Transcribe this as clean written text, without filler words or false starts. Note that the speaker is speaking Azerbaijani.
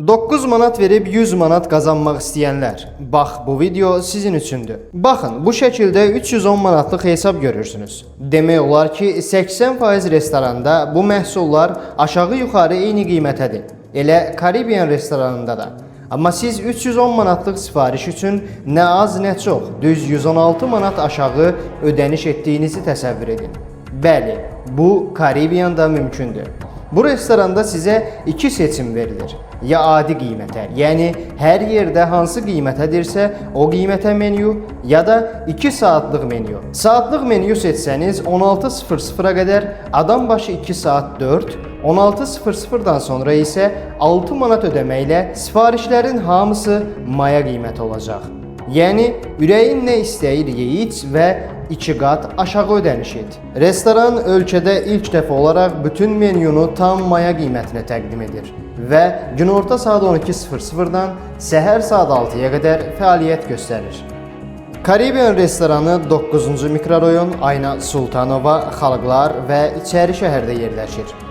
9 manat verib 100 manat qazanmaq istəyənlər, bax bu video sizin üçündür. Baxın, bu şəkildə 310 manatlıq hesab görürsünüz. Demək olar ki, 80% restoranda bu məhsullar aşağı-yuxarı eyni qiymətədir. Elə Caribbean restoranında da. Amma siz 310 manatlıq sifariş üçün nə az nə çox, düz 116 manat aşağı ödəniş etdiyinizi təsəvvür edin. Bəli, bu Caribbean'da mümkündür. Bu restoranda sizə iki seçim verilir. Ya adi qiymətə, yəni hər yerdə hansı qiymətədirsə o qiymətə menyu, ya da 2 saatlıq menyu. Saatlıq menyu seçsəniz 16:00-a qədər adam başı 2 saat 4, 16:00-dan sonra isə 6 manat ödəməklə sifarişlərin hamısı maya qiyməti olacaq. Yəni ürəyin nə istəyir ye iç və 2 qat aşağı ödəniş et. Restoran ölkədə ilk dəfə olaraq bütün menyunu tam maya qiymətinə təqdim edir və günorta saat 12:00-dan səhər saat 6-ya qədər fəaliyyət göstərir. Caribbean restoranı 9-cu mikrorayon Ayna Sultanova, Xalqlar və İçəri şəhərdə yerləşir.